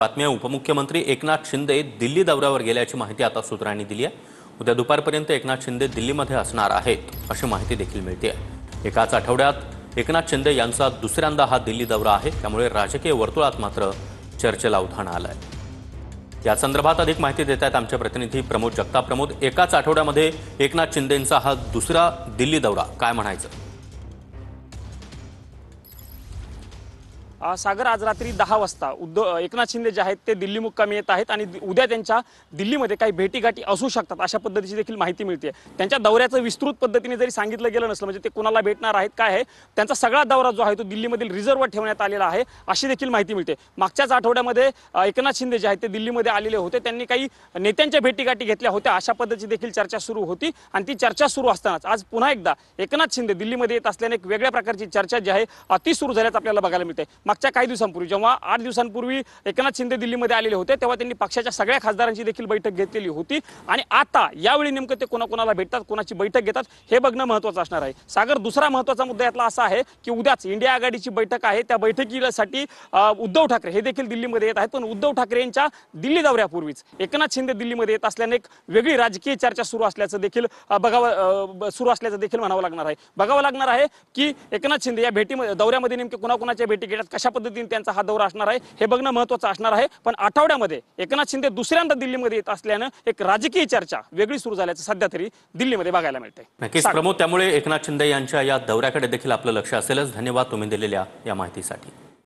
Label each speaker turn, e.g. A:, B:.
A: बातमी उपमुख्यमंत्री एकनाथ शिंदे दिल्ली दौऱ्यावर गेल्याची माहिती आता सूत्रांनी दिली आहे। उद्या दुपारपर्यंत एकनाथ शिंदे दिल्लीमध्ये असणार आहेत अशी माहिती देखील मिळते आहे। एकाच आठवड्यात एकनाथ शिंदे यांचा दुसऱ्यांदा हा दिल्ली दौरा आहे, त्यामुळे राजकीय वर्तुळात मात्र चर्चेला उधाण आलंय। या संदर्भात अधिक माहिती देत आहेत आमचे प्रतिनिधी प्रमोद जगताप। प्रमोद, एकाच आठवड्यामध्ये एकनाथ शिंदेंचा हा दुसरा दिल्ली दौरा, काय म्हणायचं?
B: सागर, आज रात्री 10 वाजता एकनाथ शिंदे जे आहेत ते दिल्ली मुक्कामी येत आहेत आणि उद्या त्यांच्या दिल्लीमध्ये काही भेटीगाठी असू शकतात अशा पद्धतीची देखील माहिती मिळते। त्यांच्या दौऱ्याचं विस्तृत पद्धतीने जरी सांगितलं गेलं नसलं, म्हणजे ते कुणाला भेटणार आहेत काय आहे, त्यांचा सगळा दौरा जो आहे तो दिल्लीमधील रिझर्व्हवर ठेवण्यात आलेला आहे अशी देखील माहिती मिळते। मागच्याच आठवड्यामध्ये एकनाथ शिंदे जे आहेत ते दिल्लीमध्ये आलेले होते, त्यांनी काही नेत्यांच्या भेटीगाठी घेतल्या होत्या अशा पद्धतीची देखील चर्चा सुरू होती आणि ती चर्चा सुरू असतानाच आज पुन्हा एकदा एकनाथ शिंदे दिल्लीमध्ये येत असल्याने एक वेगळ्या प्रकारची चर्चा जी आहे ती सुरू झाल्याचं आपल्याला बघायला मिळते। मागच्या काही दिवसांपूर्वी, जेव्हा 8 दिवसांपूर्वी एकनाथ शिंदे दिल्लीमध्ये आलेले होते, तेव्हा त्यांनी पक्षाच्या सगळ्या खासदारांची देखील बैठक घेतलेली होती आणि आता यावेळी नेमकं ते कोणाकोणाला भेटतात, कोणाची बैठक घेतात हे बघणं महत्त्वाचं असणार आहे। सागर, दुसरा महत्त्वाचा मुद्दा यातला असा आहे की उद्याच इंडिया आघाडीची बैठक आहे, त्या बैठकीसाठी उद्धव ठाकरे हे देखील दिल्लीमध्ये येत आहेत। पण उद्धव ठाकरे यांच्या दिल्ली दौऱ्यापूर्वीच एकनाथ शिंदे दिल्लीमध्ये येत असल्याने एक वेगळी राजकीय चर्चा सुरू असल्याचं देखील म्हणावं लागणार आहे। बघावं लागणार आहे की एकनाथ शिंदे या दौऱ्यामध्ये नेमके कोणाकोणाच्या भेटी घेतात, कशा पद्धतीने त्यांचा हा दौरा असणार आहे हे बघणं महत्त्वाचं असणार आहे। पण आठवड्यामध्ये एकनाथ शिंदे दुसऱ्यांदा दिल्लीमध्ये येत असल्यानं एक राजकीय चर्चा वेगळी सुरू झाल्याचं सध्या तरी दिल्लीमध्ये बघायला मिळतंय।
A: नक्कीच प्रमोद, त्यामुळे एकनाथ शिंदे यांच्या या दौऱ्याकडे देखील आपलं लक्ष असेलच। धन्यवाद तुम्ही दिलेल्या या माहितीसाठी।